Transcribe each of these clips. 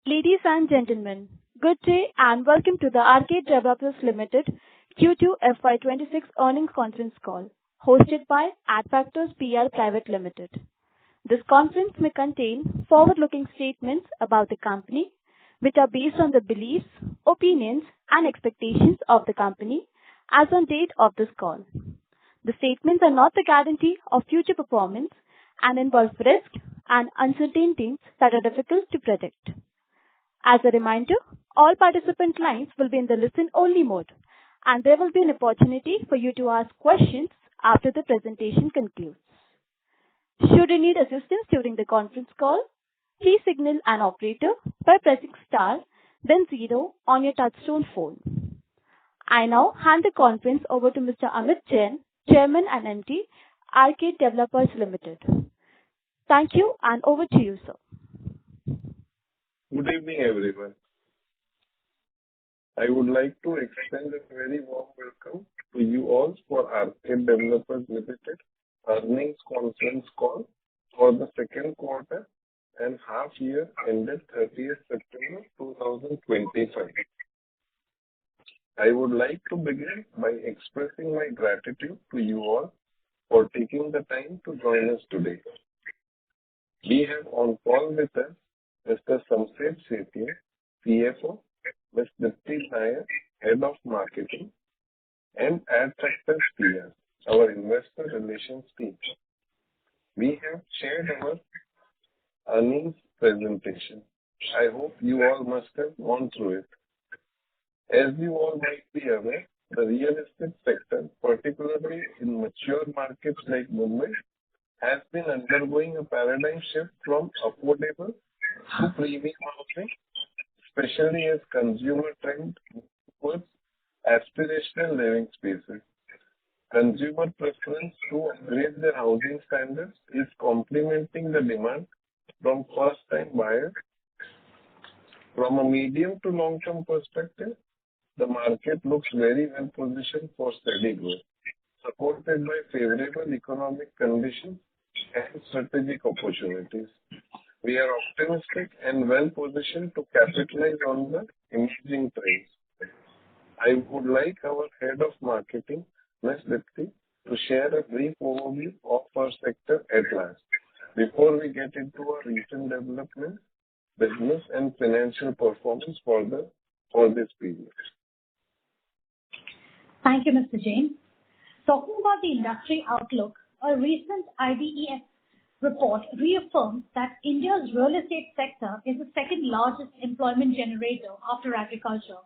Ladies and gentlemen, good day and welcome to the Arkade Developers Limited Q2 FY26 earnings conference call, hosted by Adfactors PR Private Limited. This conference may contain forward-looking statements about the company, which are based on the beliefs, opinions, and expectations of the company as on date of this call. The statements are not the guarantee of future performance and involve risks and uncertainties that are difficult to predict. As a reminder, all participant lines will be in the listen-only mode, and there will be an opportunity for you to ask questions after the presentation concludes. Should you need assistance during the conference call, please signal an operator by pressing star, then 0 on your touchtone phone. I now hand the conference over to Mr. Amit Jain, Chairman and MD, Arkade Developers Limited. Thank you, and over to you, sir. Good evening, everyone. I would like to extend a very warm welcome to you all for Arkade Developers Limited earnings conference call for the second quarter and half year ended 30th September 2025. I would like to begin by expressing my gratitude to you all for taking the time to join us today. We have on call with us Mr. Samset Sethi, CFO, Ms. Dipti Nair, Head of Marketing, and Adfactors PR, our investor relations team. We have shared our earnings presentation. I hope you all must have gone through it. As you all might be aware, the real estate sector, particularly in mature markets like Mumbai, has been undergoing a paradigm shift from affordable to premium housing, especially as consumer trend towards aspirational living spaces. Consumer preference to upgrade their housing standards is complementing the demand from first-time buyers. From a medium to long-term perspective, the market looks very well positioned for steady growth, supported by favorable economic conditions and strategic opportunities. We are optimistic and well positioned to capitalize on the emerging trends. I would like our Head of Marketing, Ms. Dipti, to share a brief overview of our sector at last, before we get into our recent development, business and financial performance for this period. Thank you, Mr. Jain. Talking about the industry outlook, a recent IDEF report reaffirms that India's real estate sector is the second largest employment generator after agriculture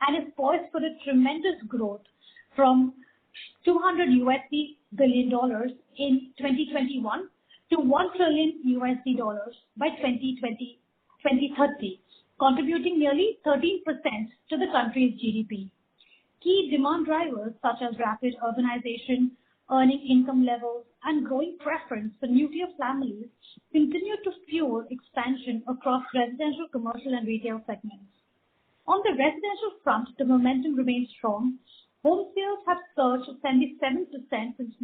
and is poised for a tremendous growth from $200 billion in 2021 to $1 trillion by 2030, contributing nearly 13% to the country's GDP. Key demand drivers such as rapid urbanization, earning income levels, and growing preference for nuclear families continue to fuel expansion across residential, commercial, and retail segments. On the residential front, the momentum remains strong. Home sales have surged 77% since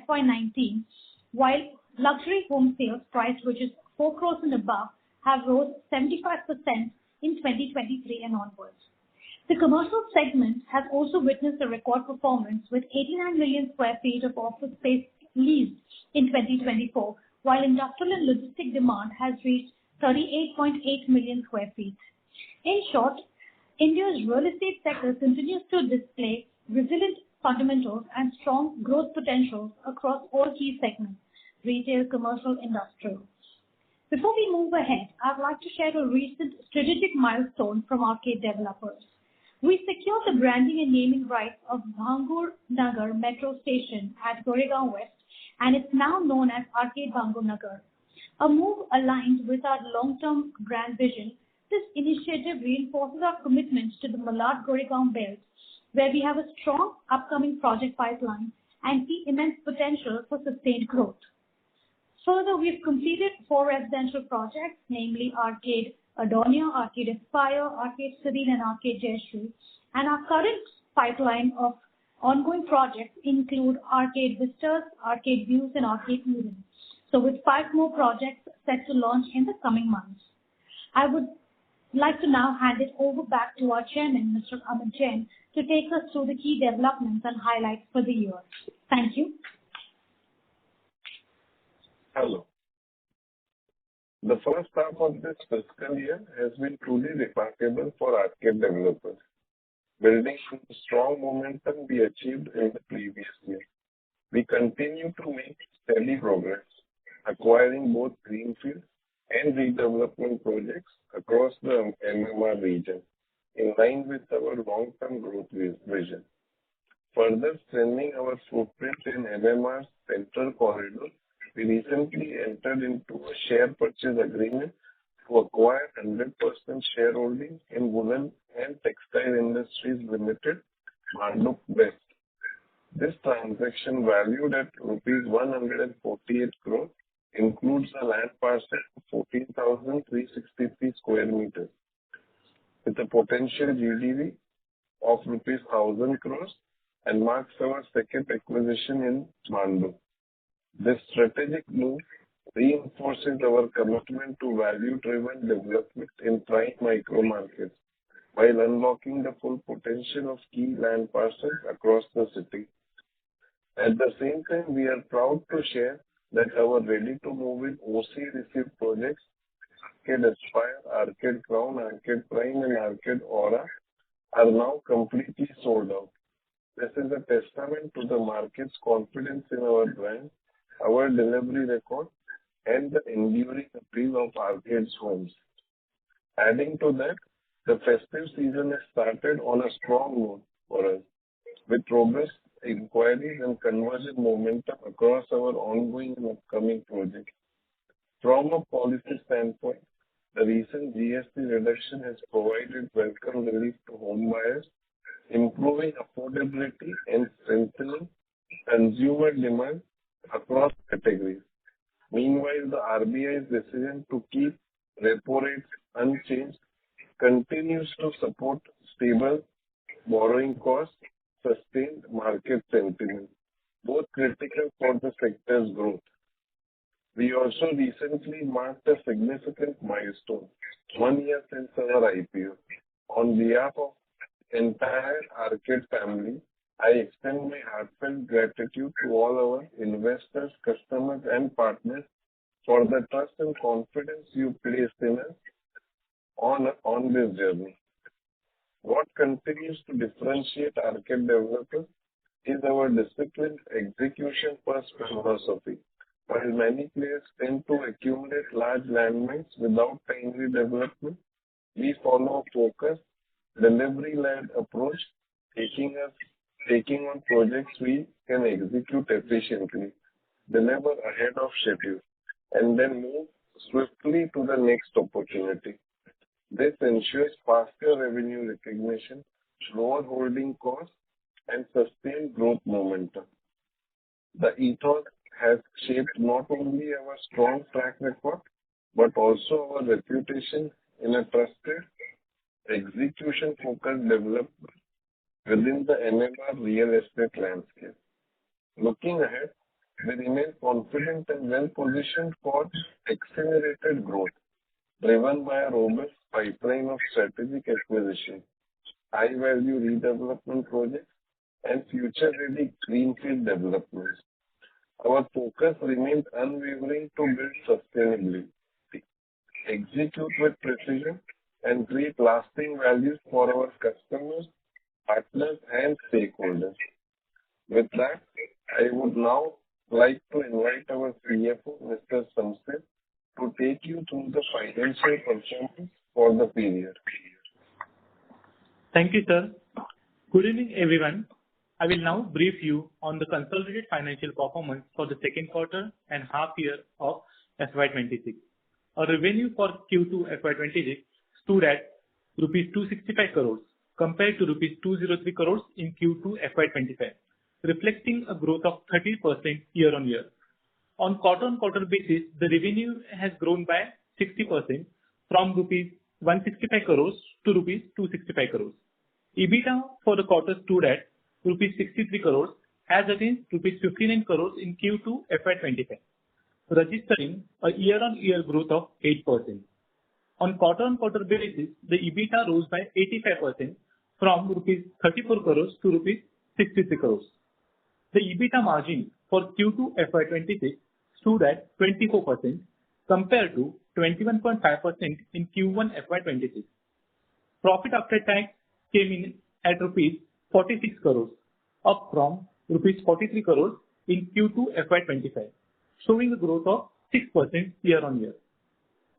FY19, while luxury home sales price, which is 4 crores and above, have rose 75% in 2023 and onwards. The commercial segment has also witnessed a record performance with 89 million square feet of office space leased in 2024, while industrial and logistic demand has reached 38.8 million square feet. In short, India's real estate sector continues to display resilient fundamentals and strong growth potentials across all key segments: retail, commercial, industrial. Before we move ahead, I'd like to share a recent strategic milestone from Arkade Developers. We secured the branding and naming rights of Bhangur Nagar Metro Station at Goregaon West, and it's now known as Arkade Bhangur Nagar. A move aligned with our long-term brand vision, this initiative reinforces our commitment to the Malad-Goregaon belt, where we have a strong upcoming project pipeline and see immense potential for sustained growth. Further, we've completed 4 residential projects, namely Arkade Adonia, Arkade Aspire, Arkade Serene, and Arkade Jayashree, and our current pipeline of ongoing projects include Arkade Vistas, Arkade Views, and Arkade Eden. So with 5 more projects set to launch in the coming months. I would I'd like to now hand it over back to our chairman, Mr. Amit Jain, to take us through the key developments and highlights for the year. Thank you. Hello. The first half of this fiscal year has been truly remarkable for Arkade developers, building on the strong momentum we achieved in the previous year. We continue to make steady progress, acquiring both greenfield and redevelopment projects across the MMR region, in line with our long-term growth vision. Further strengthening our footprint in MMR's central corridor, we recently entered into a share purchase agreement to acquire 100% shareholding in Woolen and Textile Industries Limited, Manduk West. This transaction, valued at rupees 148 crore, includes a land parcel of 14,363 square meters, with a potential GDV of rupees 1,000 crores, and marks our second acquisition in Manduk. This strategic move reinforces our commitment to value-driven development in prime micro markets, while unlocking the full potential of key land parcels across the city. At the same time, we are proud to share that our ready-to-move-in OC received projects, Arkade Aspire, Arkade Crown, Arkade Prime, and Arkade Aura, are now completely sold out. This is a testament to the market's confidence in our brand, our delivery record, and the enduring appeal of Arkade's homes. Adding to that, the festive season has started on a strong note for us, with robust inquiries and conversion momentum across our ongoing and upcoming projects. From a policy standpoint, the recent GST reduction has provided welcome relief to home buyers, improving affordability and strengthening consumer demand across categories. Meanwhile, the RBI's decision to keep repo rates unchanged continues to support stable borrowing costs, sustained market sentiment, both critical for the sector's growth. We also recently marked a significant milestone, 1 year since our IPO. On behalf of the entire Arkade family, I extend my heartfelt gratitude to all our investors, customers, and partners for the trust and confidence you placed in us on this journey. What continues to differentiate Arkade developers is our disciplined execution-first philosophy. While many players tend to accumulate large landmines without timely development, we follow a focused, delivery-led approach, taking on projects we can execute efficiently, deliver ahead of schedule, and then move swiftly to the next opportunity. This ensures faster revenue recognition, lower holding costs, and sustained growth momentum. The ethos has shaped not only our strong track record, but also our reputation in a trusted, execution-focused developer within the MMR real estate landscape. Looking ahead, we remain confident and well-positioned for accelerated growth, driven by a robust pipeline of strategic acquisition, high-value redevelopment projects, and future-ready greenfield developments. Our focus remains unwavering to build sustainably, execute with precision, and create lasting values for our customers, partners, and stakeholders. With that, I would now like to invite our CFO, Mr. Samsid, to take you through the financial performance for the period. Thank you, sir. Good evening, everyone. I will now brief you on the consolidated financial performance for the second quarter and half year of FY26. Our revenue for Q2 FY26 stood at rupees 265 crores compared to rupees 203 crores in Q2 FY25, reflecting a growth of 30% year-on-year. On quarter-on-quarter basis, the revenue has grown by 60% from rupees 165 crores to rupees 265 crores. EBITDA for the quarter stood at rupees 63 crores as against rupees 59 crores in Q2 FY25, registering a year-on-year growth of 8%. On quarter-on-quarter basis, the EBITDA rose by 85% from rupees 34 crores to rupees 63 crores. The EBITDA margin for Q2 FY26 stood at 24% compared to 21.5% in Q1 FY26. Profit after tax came in at rupees 46 crores, up from rupees 43 crores in Q2 FY25, showing a growth of 6% year-on-year.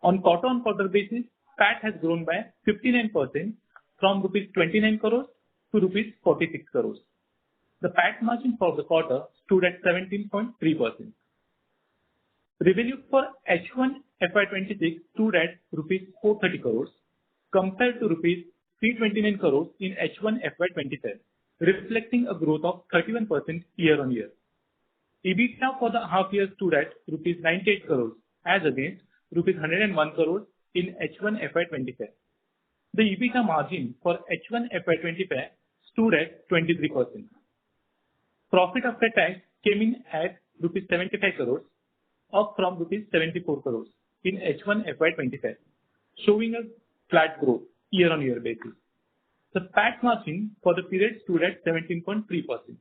On quarter-on-quarter basis, PAT has grown by 59% from rupees 29 crores to rupees 46 crores. The PAT margin for the quarter stood at 17.3%. Revenue for H1 FY26 stood at rupees 430 crores compared to rupees 329 crores in H1 FY27, reflecting a growth of 31% year-on-year. EBITDA for the half year stood at rupees 98 crores as against rupees 101 crores in H1 FY25. The EBITDA margin for H1 FY25 stood at 23%. Profit after tax came in at rupees 75 crores, up from rupees 74 crores in H1 FY25, showing a flat growth year-on-year basis. The PAT margin for the period stood at 17.3%.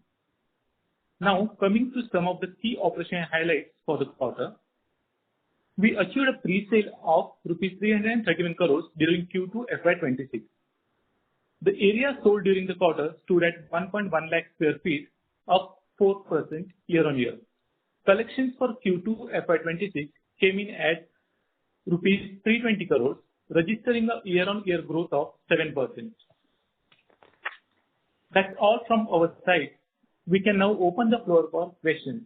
Now, coming to some of the key operational highlights for the quarter, we achieved a pre-sale of rupees 331 crores during Q2 FY26. The area sold during the quarter stood at 1.1 lakh square feet, up 4% year-on-year. Collections for Q2 FY26 came in at rupees 320 crores, registering a year-on-year growth of 7%. That's all from our side. We can now open the floor for questions.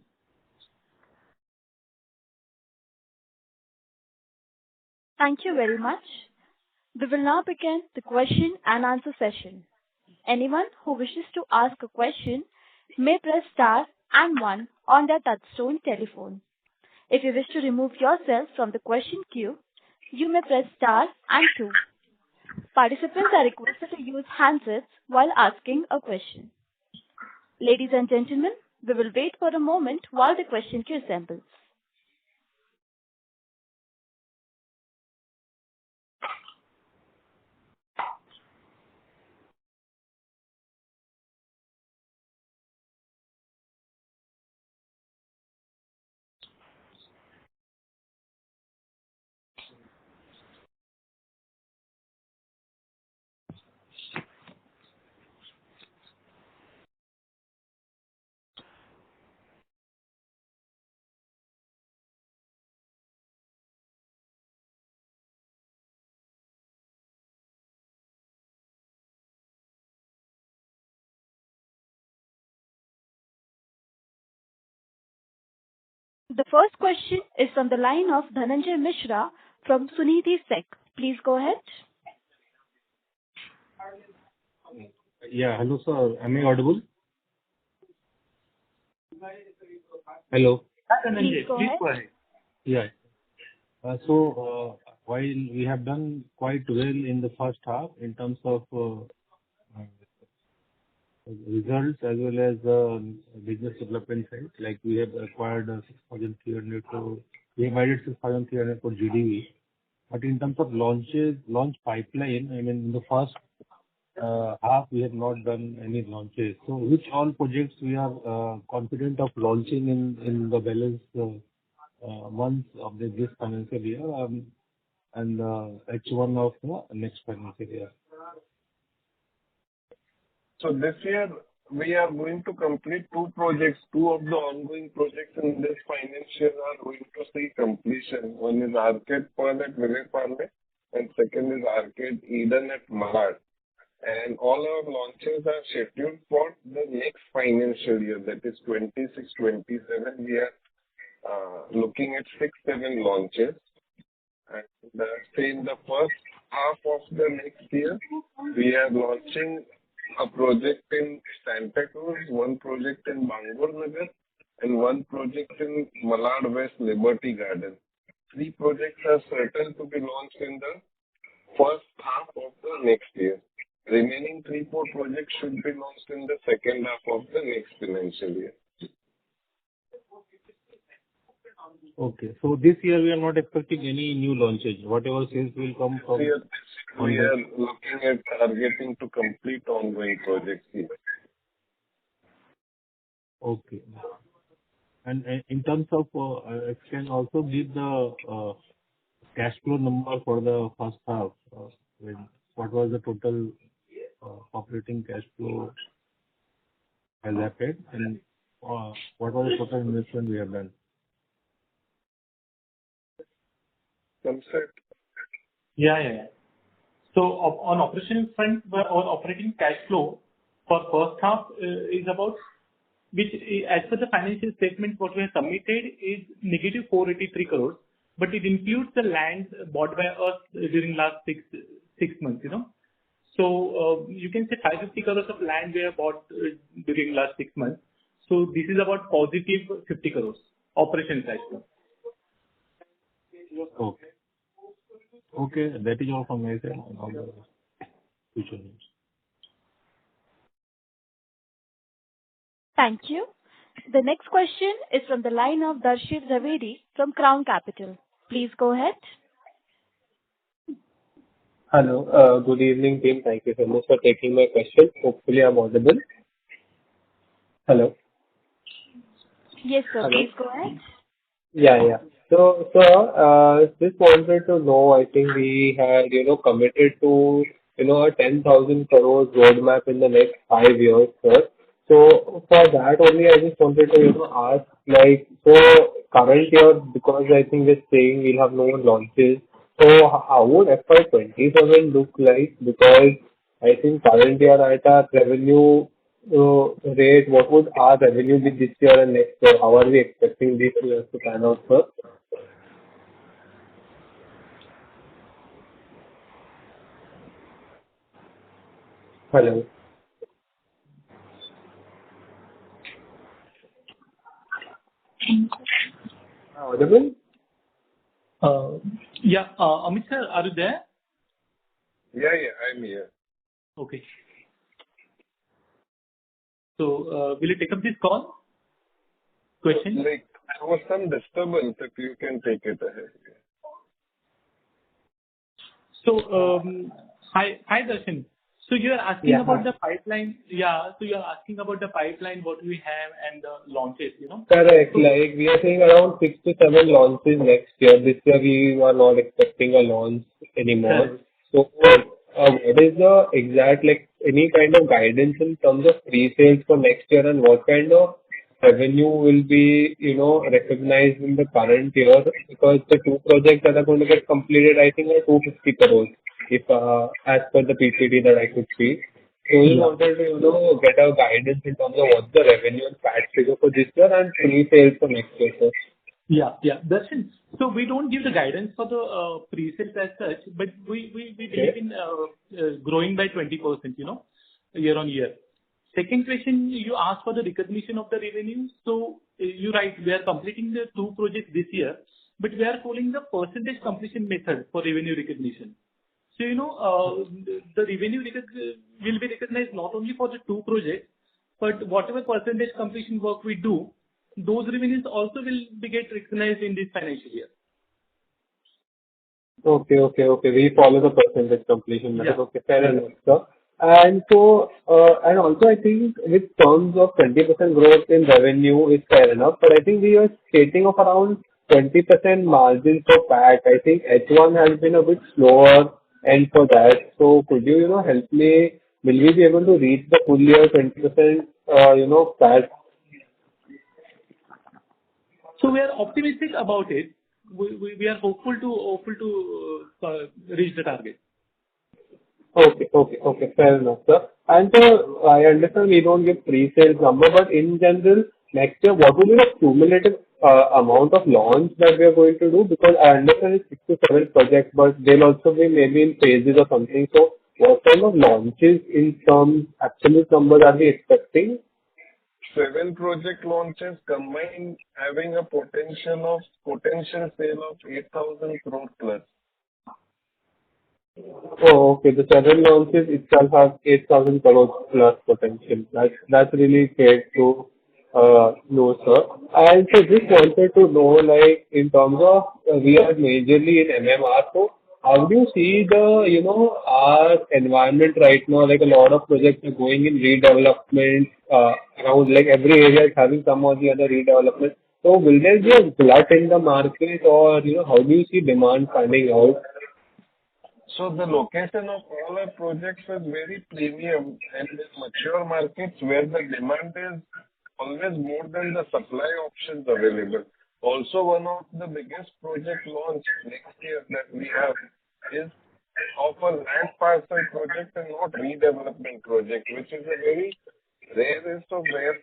Thank you very much. We will now begin the question and answer session. Anyone who wishes to ask a question may press star and 1 on their touchtone telephone. If you wish to remove yourself from the question queue, you may press star and 2. Participants are requested to use handsets while asking a question. Ladies and gentlemen, we will wait for a moment while the question queue assembles. The first question is from the line of Dhananjay Mishra from Sunidhi Sec. Please go ahead. Yeah, hello sir. Am I audible? Hello. Please go ahead. Yeah. While we have done quite well in the first half in terms of results as well as business development side, like we have acquired 6,300 crore, we have added 6,300 crore GDV. But in terms of launch pipeline, I mean, in the first half, we have not done any launches. So, which all projects we are confident of launching in the balance months of this financial year and H1 of the next financial year? So this year, we are going to complete 2 projects. 2 of the ongoing projects in this financial are going to see completion. One is Arkade Pearl at Vile Parle, and second is Arkade Eden at Malad. And all our launches are scheduled for the next financial year, that is 26-27. We are looking at 6-7 launches. And say in the first half of the next year, we are launching a project in Santa Cruz, 1 project in Bangur Nagar, and 1 project in Malad West Liberty Garden. 3 projects are certain to be launched in the first half of the next year. Remaining 3-4 projects should be launched in the second half of the next financial year. Okay. So this year we are not expecting any new launches. Whatever sales will come from We are looking at targeting to complete ongoing projects here. Okay. And in terms of, if you can also give the cash flow number for the first half. What was the total operating cash flow as happened, and what was the total investment we have done? Sunset. Yeah. So on operational front, our operating cash flow for first half is about, which as per the financial statement what we have submitted is negative 483 crores, but it includes the land bought by us during last six months, So you can say 550 crores of land we have bought during last 6 months. So this is about positive 50 crores operation cash flow. Okay. Okay, that is all from my side. And all the future news. Thank you. The next question is from the line of Darshit Zaveri from Crown Capital. Please go ahead. Hello. Good evening, team. Thank you so much for taking my question. Hopefully, I'm audible. Hello. Yes, sir. Hello. Please go ahead. Yeah. So, just wanted to know, I think we had, committed to, a 10,000 crores roadmap in the next 5 years, sir. So, for that only, I just wanted to, ask, so current year, because I think we're saying we'll have no launches, so how would FY27 look like? Because I think current year at our revenue rate, what would our revenue be this year and next year? How are we expecting these years to pan out, sir? Hello. Audible? Amit sir, are you there? Yeah, I'm here. Okay. So will you take up this question? There was some disturbance, if you can take it ahead. So hi Darshan. So you are asking about the pipeline. Yeah. So you are asking about the pipeline, what we have, and the launches. Correct. We are saying around 6 to 7 launches next year. This year we are not expecting a launch anymore. Correct. So, what is the exact, any kind of guidance in terms of pre-sales for next year, and what kind of revenue will be, recognized in the current year? Because the 2 projects that are going to get completed, I think, are 250 crores, if as per the PPT that I could see. So we wanted to, get a guidance in terms of what's the revenue and PAT figure for this year and pre-sales for next year, sir. Yeah. Darshan, so we don't give the guidance for the pre-sales as such, but we believe in growing by 20%, year on year. Second question, you asked for the recognition of the revenue. So you're right, we are completing the 2 projects this year, but we are following the percentage completion method for revenue recognition. So, the revenue will be recognized not only for the 2 projects, but whatever percentage completion work we do, those revenues also will get recognized in this financial year. Okay. We follow the percentage completion method. Yeah. Okay, fair enough, sir. And so, and also I think with terms of 20% growth in revenue is fair enough, but I think we are stating of around 20% margin for PAT. I think H1 has been a bit slower and for that. So could you, help me? Will we be able to reach the full year 20%, PAT? So we are optimistic about it. We are hopeful to reach the target. Okay, fair enough, sir. And so I understand we don't give pre-sales number, but in general, next year, what will be the cumulative amount of launch that we are going to do? Because I understand it's 6 to 7 projects, but they'll also be maybe in phases or something. So what kind of launches in some absolute numbers are we expecting? 7 project launches combined, having a potential sale of 8,000 crore plus. Oh, okay. The 7 launches itself have 8,000 crores plus potential. That's really great to No, sir. And so just wanted to know, like, in terms of, we are majorly in MMR, so how do you see the, our environment right now? Like, a lot of projects are going in redevelopment, around, like, every area is having some or the other redevelopment. So will there be a glut in the market, or, how do you see demand panning out? So the location of all our projects is very premium and in mature markets where the demand is always more than the supply options available. Also, one of the biggest project launch next year that we have is of a land parcel project and not redevelopment project, which is a very rarest of rare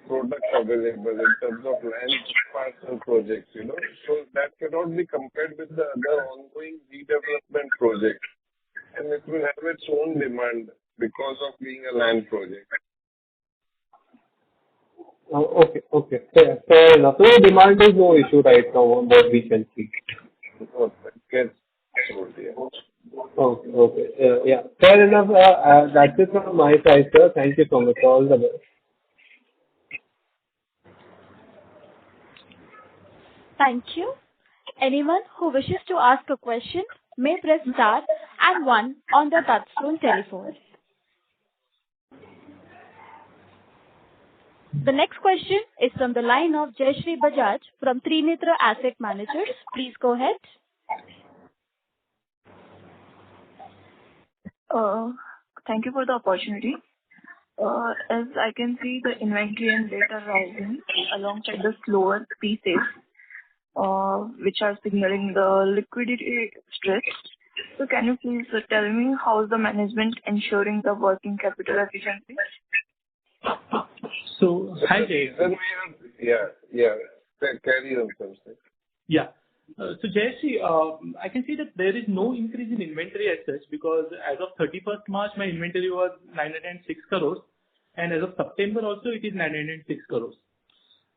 products available in terms of land parcel projects. So that cannot be compared with the other ongoing redevelopment projects, and it will have its own demand because of being a land project. Okay. Fair enough. So demand is no issue right now on what we can see. So that gets sold, yeah. Okay. Yeah. Fair enough. That's it from my side, sir. Thank you so much. All the best. Thank you. Anyone who wishes to ask a question may press star and one on the touchtone telephone. The next question is from the line of Jayashree Bajaj from Trinetra Asset Managers. Please go ahead. Thank you for the opportunity. As I can see, the inventory and debt are rising alongside the slower pre-sales, which are signaling the liquidity stress. So can you please tell me how is the management ensuring the working capital efficiency? So, hi Jay. Yeah. Carry on, something. Yeah. So Jayashree, I can see that there is no increase in inventory as such because as of 31st March, my inventory was 906 crores, and as of September also it is 906 crores.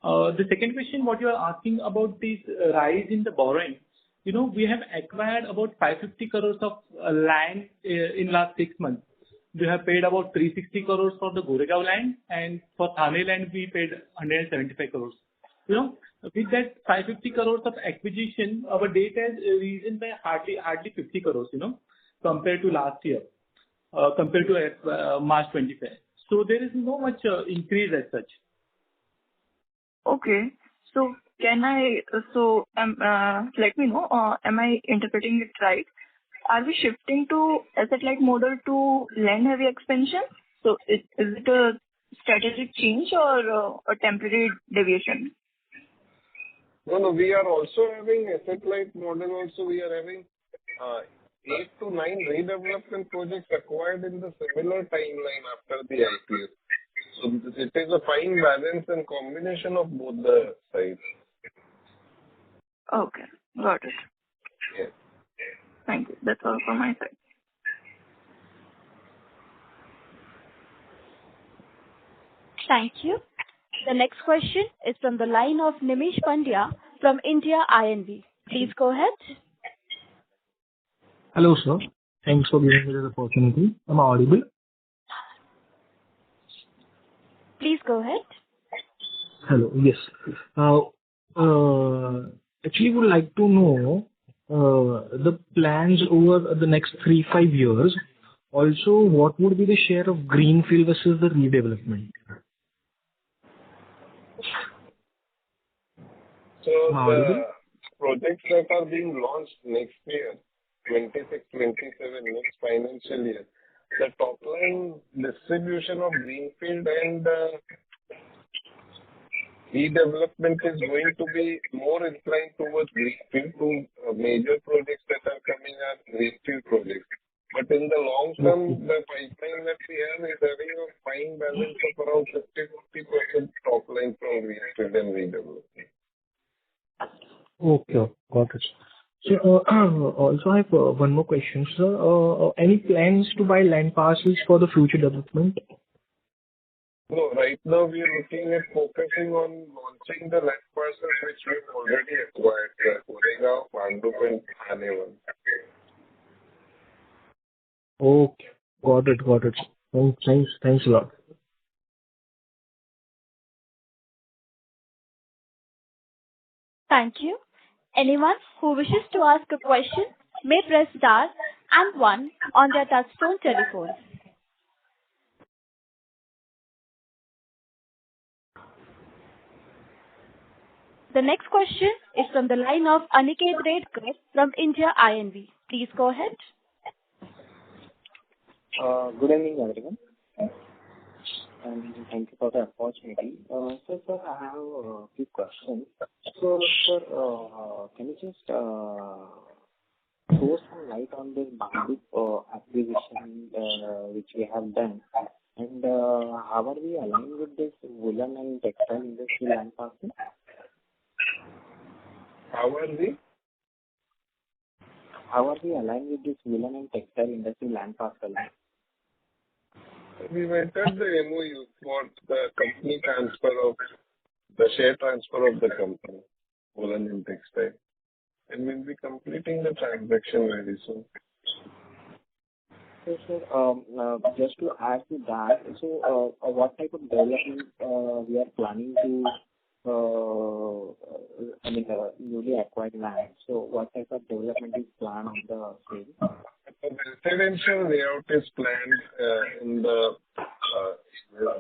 The second question, what you are asking about this rise in the borrowing, we have acquired about 550 crores of land in last 6 months. We have paid about 360 crores for the Goregaon land, and for Thane land we paid 175 crores. With that 550 crores of acquisition, our debt has risen by hardly 50 crores, compared to last year, compared to March 25. So there is no much increase as such. Okay. So let me know, am I interpreting it right? Are we shifting to asset-light model to land-heavy expansion? So is it a strategic change or a temporary deviation? No, we are also having asset-light model also. We are having 8 to 9 redevelopment projects acquired in the similar timeline after the IPO. So it is a fine balance and combination of both the sides. Okay, got it. Yeah. Thank you. That's all from my side. Thank you. The next question is from the line of Nimish Pandya from India INV. Please go ahead. Hello, sir. Thanks for giving me the opportunity. Am I audible? Please go ahead. Hello. Yes. Actually, would like to know the plans over the next 3-5 years. Also, what would be the share of greenfield versus the redevelopment? So the projects that are being launched next year, 26, 27, next financial year, the top line distribution of greenfield and redevelopment is going to be more inclined towards greenfield. To major projects that are coming are greenfield projects. But in the long term, the pipeline that we have is having a fine balance of around 50-50% top line from greenfield and redevelopment. Okay, got it. So, also I have one more question, sir. Any plans to buy land parcels for the future development? No, right now we are looking at focusing on launching the land parcels which we have already acquired, Goregaon, Pandup, and Thane one. Okay, got it. Thanks a lot. Thank you. Anyone who wishes to ask a question may press star and one on their touchtone telephone. The next question is from the line of Aniket Redkar from India INV. Please go ahead. Good evening, everyone, and thank you for the opportunity. Sir, I have a few questions. So, sir, can you just throw some light on this Bamboo acquisition which we have done, and how are we aligned with this woolen and textile industry land parcel? How are we? How are we aligned with this woolen and textile industry land parcel? We entered the MOU for the company transfer of the share transfer of the company, woolen and textile, and we'll be completing the transaction very soon. So, sir, just to add to that, so what type of development we are planning to, newly acquired land? So, what type of development is planned on the same? The residential layout is planned in the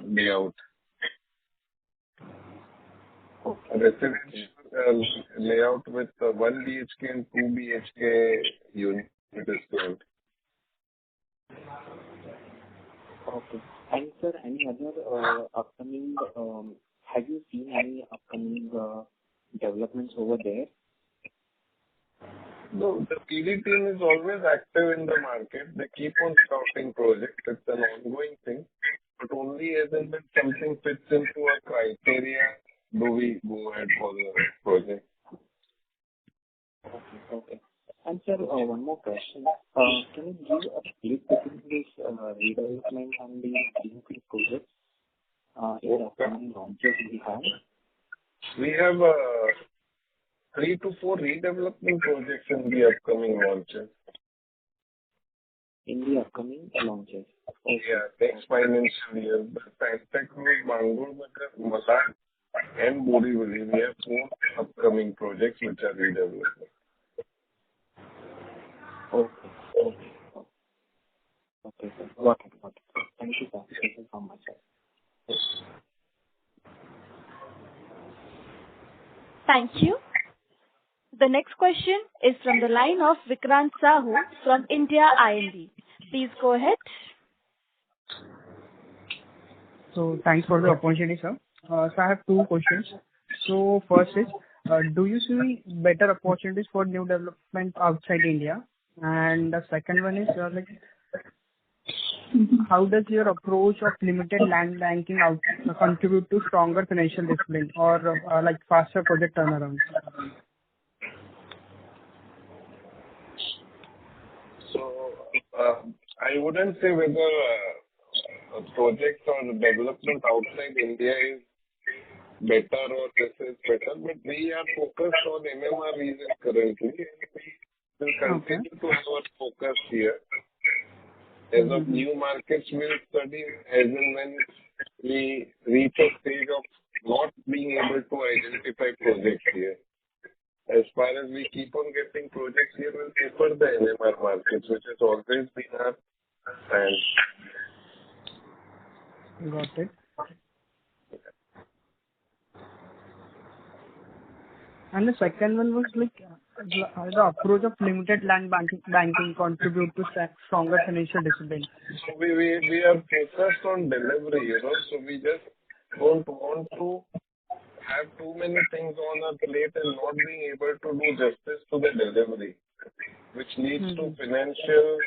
layout. Okay. Residential layout with 1 BHK and 2 BHK unit is planned. Okay. And sir, any other upcoming, have you seen any upcoming developments over there? No, the PD team is always active in the market. They keep on scouting projects. It's an ongoing thing. But only as and when something fits into our criteria do we go ahead for the project. Okay. And sir, one more question. Can you give a split between this redevelopment and the greenfield projects in the upcoming launches we have? We have 3 to 4 redevelopment projects in the upcoming launches. In the upcoming launches? Okay. Yeah, next financial year. The Santa Cruz, Mangur, Malad, and Borivali, we have 4 upcoming projects which are redevelopment. Okay, sir. Got it. Thank you, sir. Thank you so much, sir. Thank you. The next question is from the line of Vikrant Sahu from India INV. Please go ahead. So thanks for the opportunity, sir. So I have 2 questions. So first is, do you see better opportunities for new development outside India? And the second one is, how does your approach of limited land banking contribute to stronger financial discipline or faster project turnaround? So I wouldn't say whether projects or development outside India is better or this is better, but we are focused on MMR region currently, and we will continue to have our focus here. As of new markets, we'll study as and when we reach a stage of not being able to identify projects here. As far as we keep on getting projects here, we'll prefer the NMR markets, which has always been our plan. Got it. And the second one was the approach of limited land banking contribute to stronger financial discipline. So we are focused on delivery, so we just don't want to have too many things on our plate and not being able to do justice to the delivery, which leads to financial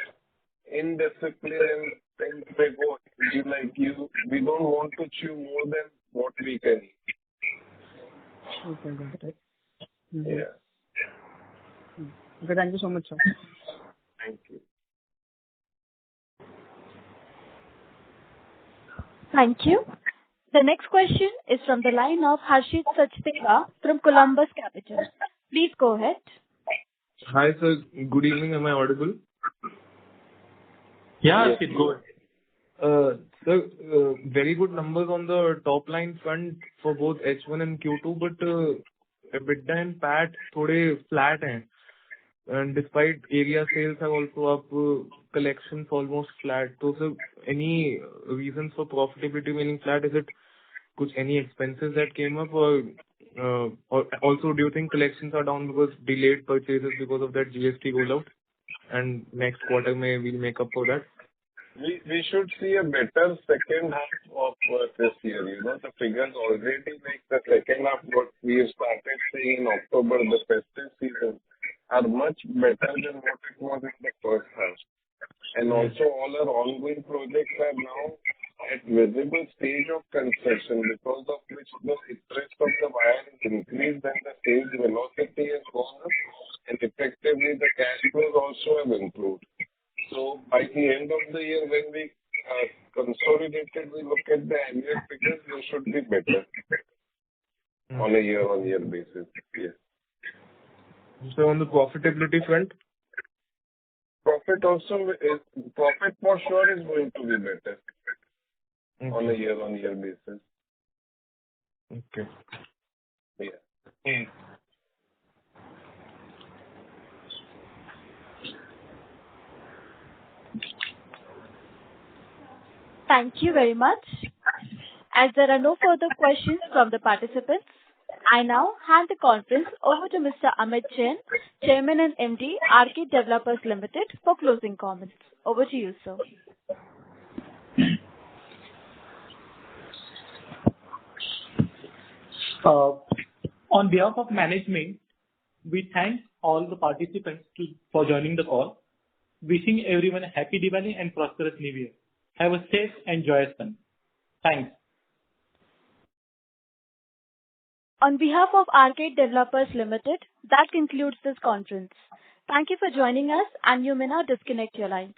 indiscipline and things may go like you. We don't want to chew more than what we can eat. Okay, got it. Yeah. Okay, thank you so much, sir. Thank you. Thank you. The next question is from the line of Harshit Sachdeva from Columbus Capital. Please go ahead. Hi, sir. Good evening. Am I audible? Yeah, Harshit, go ahead. Sir, very good numbers on the top line front for both H1 and Q2, but EBITDA and PAT थोड़े flat हैं, and despite area sales are also up, collections almost flat. So sir, any reasons for profitability remaining flat? Is it any expenses that came up, or also do you think collections are down because delayed purchases because of that GST rollout, and next quarter may we'll make up for that? We should see a better second half of this year. The figures already make the second half what we have started seeing in October, the festive season, are much better than what it was in the first half. And also all our ongoing projects are now at visible stage of construction, because of which the interest of the buyer is increased and the sales velocity has gone up, and effectively the cash flows also have improved. So by the end of the year, when we consolidated, we look at the annual figures, they should be better on a year-on-year basis. Yes. So on the profitability front? Profit for sure is going to be better on a year-on-year basis. Okay. Yeah. Thank you very much. As there are no further questions from the participants, I now hand the conference over to Mr. Amit Jain, Chairman and MD, Arkade Developers Limited, for closing comments. Over to you, sir. On behalf of management, we thank all the participants for joining the call. Wishing everyone a happy Diwali and prosperous New Year. Have a safe and joyous one. Thanks. On behalf of Arkade Developers Limited, that concludes this conference. Thank you for joining us, and you may now disconnect your lines.